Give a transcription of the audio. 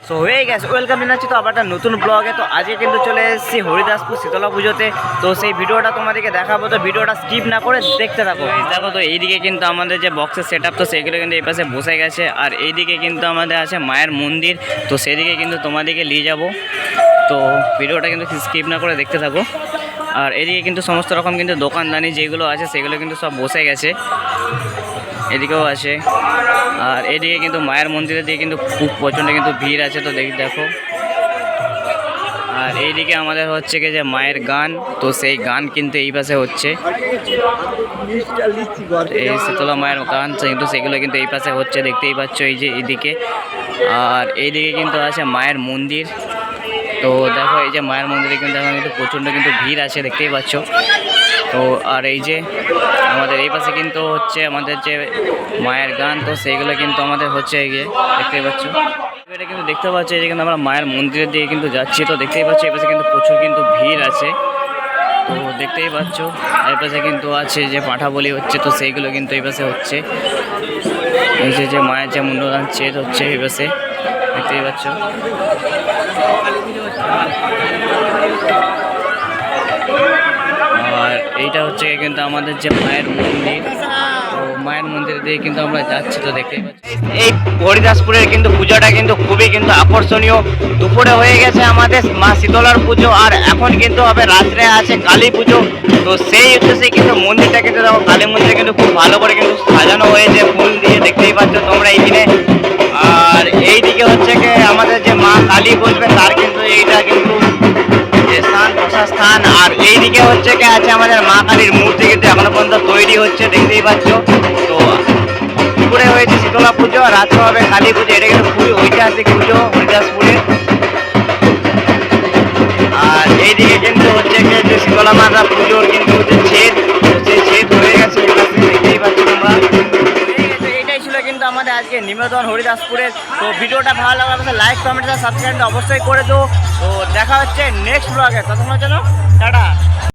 So হয়ে গেছে, welcome জানাচ্ছি তো আবার একটা নতুন ব্লগে। তো আজকে কিন্তু চলে এসেছি হরিদাসপুর শীতলা পুজোতে। তো সেই ভিডিওটা তোমাদেরকে দেখাবো, তো ভিডিওটা স্কিপ না করে দেখতে থাকো। দেখো তো এইদিকে কিন্তু আমাদের যে বক্সের সেট আপ, তো সেগুলো কিন্তু এই পাশে বসে গেছে। আর এইদিকে কিন্তু আমাদের আছে মায়ের মন্দির, তো সেদিকে কিন্তু তোমাদেরকে নিয়ে যাব। তো ভিডিওটা কিন্তু স্কিপ না করে দেখতে থাকো। আর এদিকে কিন্তু সমস্ত রকম কিন্তু দোকানদানি যেগুলো আছে সেগুলো কিন্তু সব বসে গেছে, এদিকেও আছে। আর এদিকে কিন্তু মায়ের মন্দিরের দিকে কিন্তু খুব প্রচণ্ড কিন্তু ভিড় আছে, তো দেখো। আর এইদিকে আমাদের হচ্ছে কি যে মায়ের গান, তো সেই গান কিন্তু এই পাশে হচ্ছে, এই শীতলা মায়ের গান কিন্তু সেগুলো কিন্তু এই পাশে হচ্ছে, দেখতেই পাচ্ছ এই যে এইদিকে। আর এইদিকে কিন্তু আছে মায়ের মন্দির। তো দেখো এই যে মায়ের মন্দিরে কিন্তু এখন কিন্তু প্রচণ্ড কিন্তু ভিড় আছে, দেখতেই পাচ্ছ। তো আর এই যে আমাদের এই পাশে কিন্তু হচ্ছে আমাদের যে মায়ের গান, তো সেইগুলো কিন্তু আমাদের হচ্ছে এই যে দেখতেই পাচ্ছ। এটা কিন্তু দেখতে পাচ্ছি এই যে কিন্তু আমরা মায়ের মন্দিরের দিকে কিন্তু যাচ্ছি, তো দেখতেই পাচ্ছি এই পাশে কিন্তু প্রচুর কিন্তু ভিড় আছে, তো দেখতেই পাচ্ছ। এই পাশে কিন্তু আছে যে পাঁঠা বলি হচ্ছে, তো সেইগুলো কিন্তু এই পাশে হচ্ছে। এই যে মায়ের যে মুন্ডদান চেত হচ্ছে এই পাশে, দেখতেই পাচ্ছ। আর এইটা হচ্ছে কিন্তু আমাদের যে মায়ের মন্দির, তো মায়ের মন্দিরে দিয়ে কিন্তু আমরা যাচ্ছি, তো দেখতেই পাচ্ছি। এই হরিদাসপুরের কিন্তু পুজোটা কিন্তু খুবই কিন্তু আকর্ষণীয়। দুপুরে হয়ে গেছে আমাদের মা শীতলার পুজো, আর এখন কিন্তু হবে রাত্রে আছে কালী পুজো। তো সেই উদ্দেশ্যে কিন্তু মন্দিরটা কিন্তু দেখো, কালী মন্দিরে কিন্তু খুব ভালো করে কিন্তু সাজানো হয়েছে ফুল দিয়ে, দেখতেই পাচ্ছ তোমরা এই দিনে। আর এইদিকে হচ্ছে কি আমাদের যে মা কালী বসবে তার কিন্তু এইটা কিন্তু স্থান বসার স্থান। আর এইদিকে হচ্ছে কি আছে আমাদের মা কালীর মূর্তি কিন্তু এখনো পর্যন্ত তৈরি হচ্ছে, দেখতেই পাচ্ছ। তো দুপুরে হয়েছে শীতলা পুজো, রাত্রে হবে কালী পুজো। এটা কিন্তু খুবই ঐতিহাসিক পুজো হরিদাসপুরে। আর এইদিকে কিন্তু হচ্ছে কি যে শীতলা মাতা পুজোর কিন্তু হচ্ছে ছেদ, সেই ছেদ হয়ে গেছে, দেখতেই পাচ্ছ তোমরা। এইটাই ছিল কিন্তু আমাদের আজকে নিবেদন হরিদাসপুরের। তো ভিডিওটা ভালো লাগলে লাইক কমেন্ট সাবস্ক্রাইব অবশ্যই করে দেবো। তো দেখা হচ্ছে নেক্সট ব্লগে, ততক্ষণের জন্য টাটা।